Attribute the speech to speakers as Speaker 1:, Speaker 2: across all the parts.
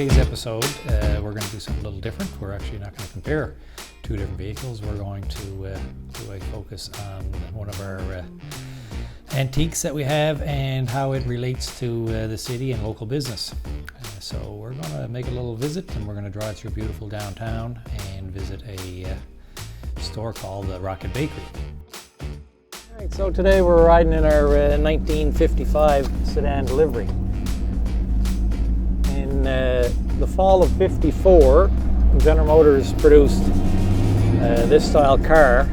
Speaker 1: today's episode, we're going to do something a little different. We're actually not going to compare two different vehicles. We're going to do a focus on one of our antiques that we have and how it relates to the city and local business. So we're going to make a little visit, and we're going to drive through beautiful downtown and visit a store called the Rugged Bakery. All right, so today we're riding in our 1955 Sedan Delivery. In the fall of '54, General Motors produced this style car,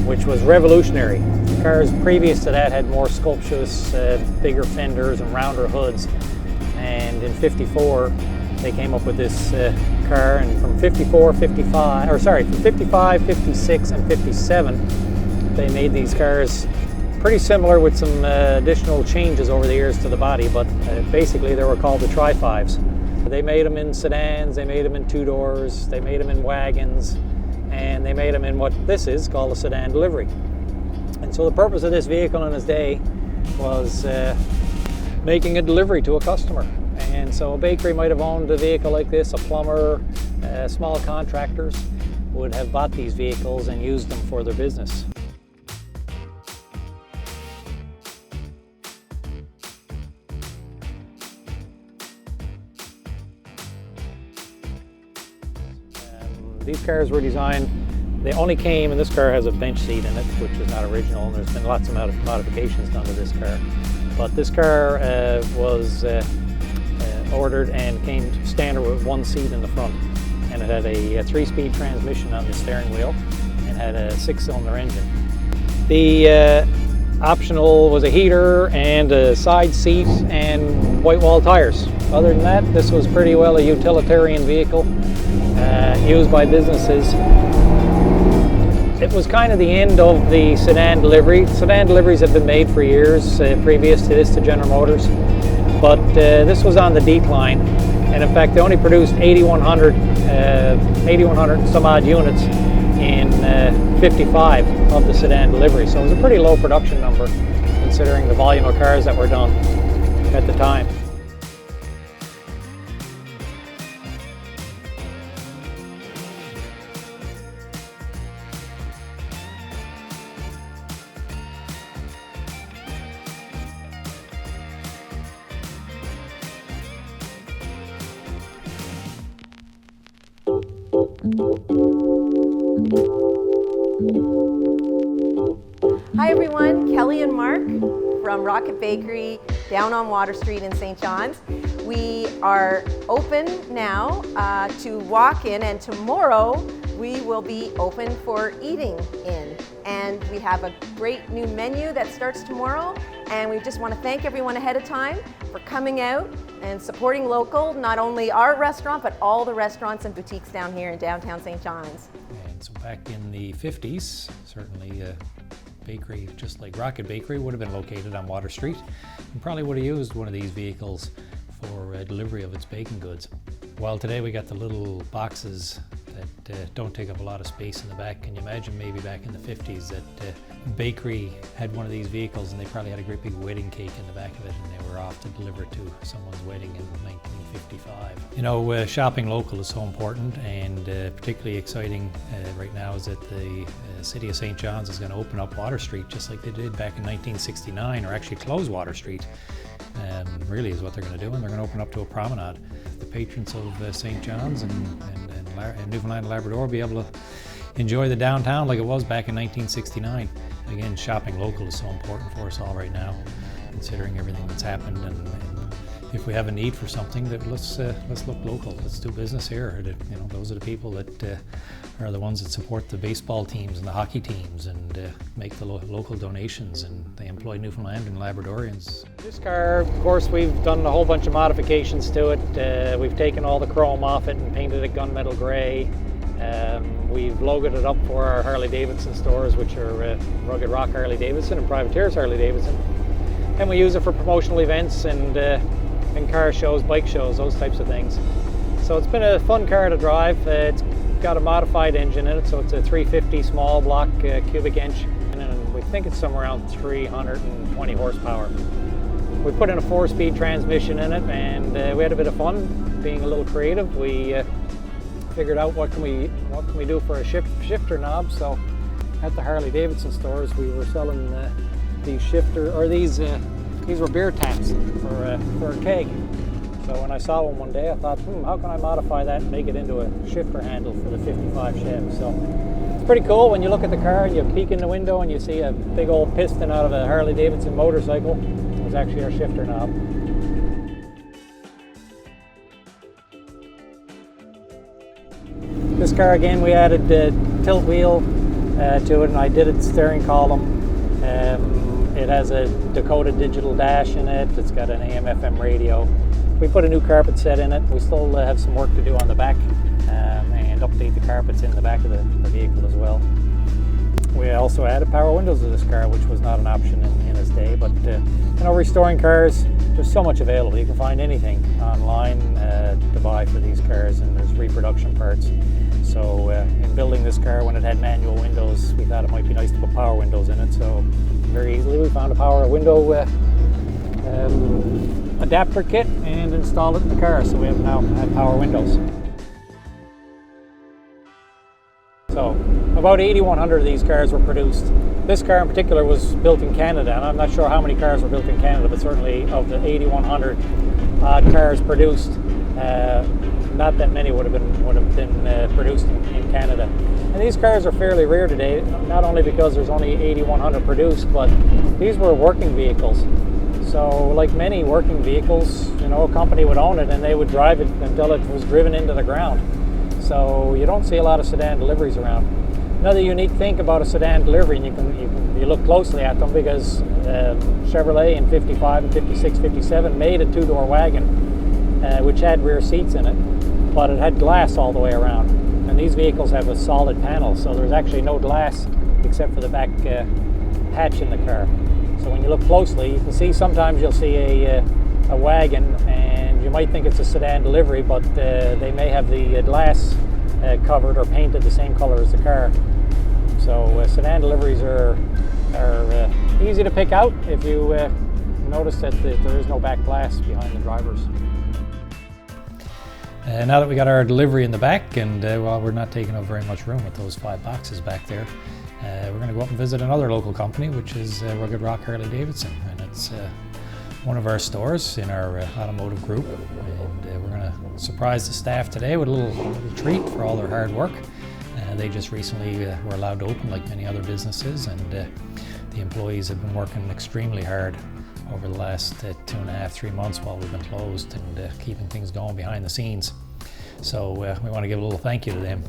Speaker 1: which was revolutionary. The cars previous to that had more sculptuous, bigger fenders and rounder hoods. And in '54, they came up with this car, and from 55, 56, and 57, they made these cars pretty similar with some additional changes over the years to the body, but basically they were called the Tri-5s. They made them in sedans, they made them in two doors, they made them in wagons, and they made them in what this is called a Sedan Delivery. And so the purpose of this vehicle in its day was making a delivery to a customer. And so a bakery might have owned a vehicle like this, a plumber, small contractors would have bought these vehicles and used them for their business. These cars were designed, they only came, and this car has a bench seat in it, which is not original, and there's been lots of modifications done to this car. But this car was ordered and came standard with one seat in the front. And it had a 3-speed transmission on the steering wheel and had a 6-cylinder engine. The optional was a heater and a side seat and white wall tires. Other than that, this was pretty well a utilitarian vehicle used by businesses. It was kind of the end of the Sedan Delivery. Sedan Deliveries have been made for years previous to this, to General Motors, but this was on the decline, and in fact they only produced 8,100 and some odd units in 55 of the Sedan Delivery, so it was a pretty low production number considering the volume of cars that were done at the time.
Speaker 2: Hi everyone, Kelly and Mark from Rugged Bakery down on Water Street in St. John's. We are open now to walk in, and tomorrow we will be open for eating in. And we have a great new menu that starts tomorrow, and we just want to thank everyone ahead of time for coming out and supporting local, not only our restaurant, but all the restaurants and boutiques down here in downtown St. John's.
Speaker 1: And so back in the 50s, certainly bakery, just like Rugged Bakery, would have been located on Water Street and probably would have used one of these vehicles for delivery of its baking goods. While today we got the little boxes that don't take up a lot of space in the back. Can you imagine maybe back in the 50s that bakery had one of these vehicles and they probably had a great big wedding cake in the back of it, and they were off to deliver to someone's wedding in 1955. You know, shopping local is so important, and particularly exciting right now is that the city of St. John's is going to open up Water Street just like they did back in 1969, or actually close Water Street. Really is what they're going to do, and they're going to open up to a promenade. The patrons of St. John's and Newfoundland and Labrador will be able to enjoy the downtown like it was back in 1969. Again, shopping local is so important for us all right now, considering everything that's happened. And if we have a need for something, that let's look local. Let's do business here. You know, those are the people that are the ones that support the baseball teams and the hockey teams and make the local donations, and they employ Newfoundland and Labradorians. This car, of course, we've done a whole bunch of modifications to it. We've taken all the chrome off it and painted it gunmetal gray. We've logoed it up for our Harley Davidson stores, which are Rugged Rock Harley Davidson and Privateers Harley Davidson. And we use it for promotional events and car shows, bike shows, those types of things. So it's been a fun car to drive. It's got a modified engine in it, so it's a 350 small block cubic inch, and we think it's somewhere around 320 horsepower. We put in a 4-speed transmission in it, and we had a bit of fun. being a little creative, we figured out what can we do for a shifter knob. So at the Harley Davidson stores, we were selling these these were beer taps for a keg. So when I saw one day, I thought, how can I modify that and make it into a shifter handle for the 55 Chev? So it's pretty cool when you look at the car and you peek in the window and you see a big old piston out of a Harley Davidson motorcycle. It was actually our shifter knob. This car again, we added the tilt wheel to it, and I did its steering column. It has a Dakota digital dash in it. It's got an AM/FM radio. We put a new carpet set in it. We still have some work to do on the back and update the carpets in the back of the vehicle as well. We also added power windows to this car, which was not an option in its day. But restoring cars, there's so much available. You can find anything online to buy for these cars, and there's reproduction parts. So in building this car, when it had manual windows, we thought it might be nice to put power windows in it. So very easily we found a power window adapter kit and installed it in the car. So we have now had power windows. So about 8,100 of these cars were produced. This car in particular was built in Canada, and I'm not sure how many cars were built in Canada, but certainly of the 8,100 odd cars produced, not that many would have been produced in Canada. And these cars are fairly rare today, not only because there's only 8,100 produced, but these were working vehicles. So like many working vehicles, a company would own it and they would drive it until it was driven into the ground. So you don't see a lot of sedan deliveries around. Another unique thing about a sedan delivery, and you look closely at them, because Chevrolet in 55 and 56, 57 made a two-door wagon, which had rear seats in it, but it had glass all the way around. And these vehicles have a solid panel, so there's actually no glass except for the back hatch in the car. So when you look closely, you can see sometimes you'll see a wagon, and you might think it's a sedan delivery, but they may have the glass covered or painted the same color as the car. So sedan deliveries are easy to pick out if you notice that there is no back glass behind the drivers. Now that we got our delivery in the back, and while we're not taking up very much room with those 5 boxes back there, we're going to go up and visit another local company, which is Rugged Rock Harley Davidson, and it's one of our stores in our automotive group, and we're going to surprise the staff today with a little treat for all their hard work. They just recently were allowed to open, like many other businesses, and the employees have been working extremely hard over the last 2.5, 3 months while we've been closed, and keeping things going behind the scenes. So we want to give a little thank you to them.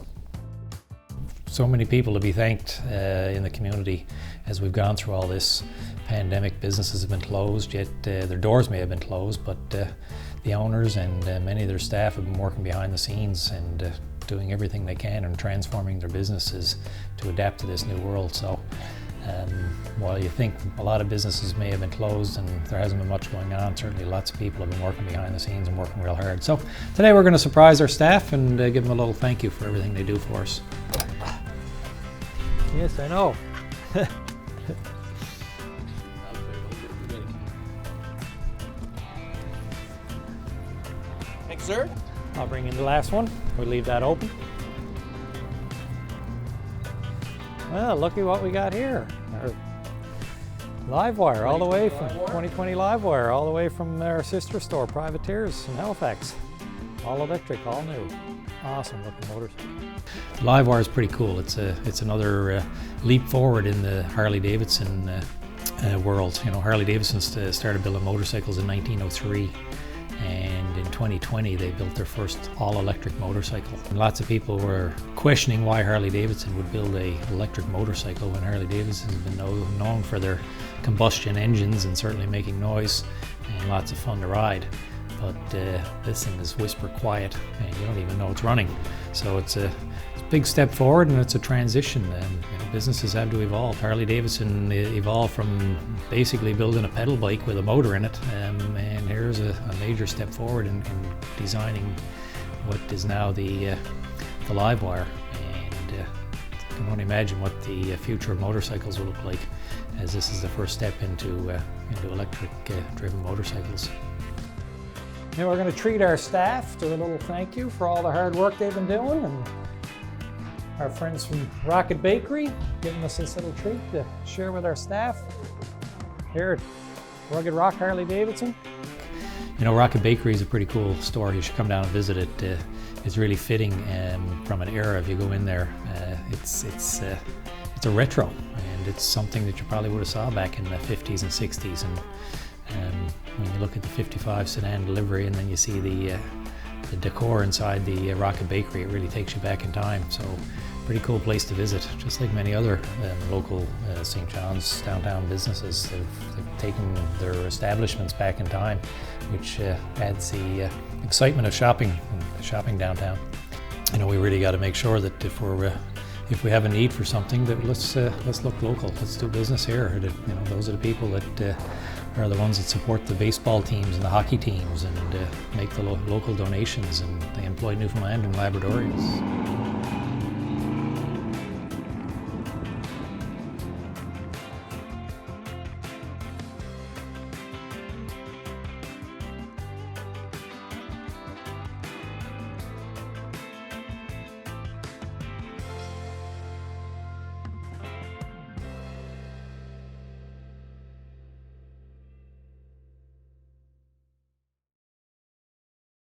Speaker 1: So many people to be thanked in the community as we've gone through all this pandemic. Businesses have been closed, yet their doors may have been closed, but the owners and many of their staff have been working behind the scenes and doing everything they can and transforming their businesses to adapt to this new world. So while you think a lot of businesses may have been closed and there hasn't been much going on, certainly lots of people have been working behind the scenes and working real hard. So today we're going to surprise our staff and give them a little thank you for everything they do for us. Yes, I know.
Speaker 3: Thanks, sir.
Speaker 1: I'll bring in the last one. We'll leave that open. Well, look at what we got here. Our live wire, all the way from 2020 live wire, all the way from our sister store, Privateers in Halifax. All electric, all new. Awesome looking motors. The live wire is pretty cool. It's another leap forward in the Harley Davidson world. Harley Davidson started building motorcycles in 1903. And in 2020 they built their first all-electric motorcycle. And lots of people were questioning why Harley Davidson would build an electric motorcycle when Harley Davidson has been known for their combustion engines and certainly making noise and lots of fun to ride. But this thing is whisper quiet and you don't even know it's running. So it's a big step forward, and it's a transition, and businesses have to evolve. Harley Davidson evolved from basically building a pedal bike with a motor in it, and here's a major step forward in designing what is now the live wire. And I can only imagine what the future of motorcycles will look like, as this is the first step into electric driven motorcycles. Now we're going to treat our staff to a little thank you for all the hard work they've been doing, and our friends from Rugged Bakery giving us this little treat to share with our staff here at Rugged Rock Harley Davidson. You know, Rugged Bakery is a pretty cool store. You should come down and visit it. It's really fitting from an era. If you go in there, it's a retro, and it's something that you probably would have saw back in the 50s and 60s. And when you look at the 55 Sedan Delivery, and then you see the decor inside the Rugged Bakery, it really takes you back in time. So, pretty cool place to visit. Just like many other local St. John's downtown businesses, they've taken their establishments back in time, which adds the excitement of shopping downtown. You know, we really got to make sure that if we have a need for something, that let's look local. Let's do business here. You know, those are the people that are the ones that support the baseball teams and the hockey teams, and make the local donations, and they employ Newfoundland and Labradorians.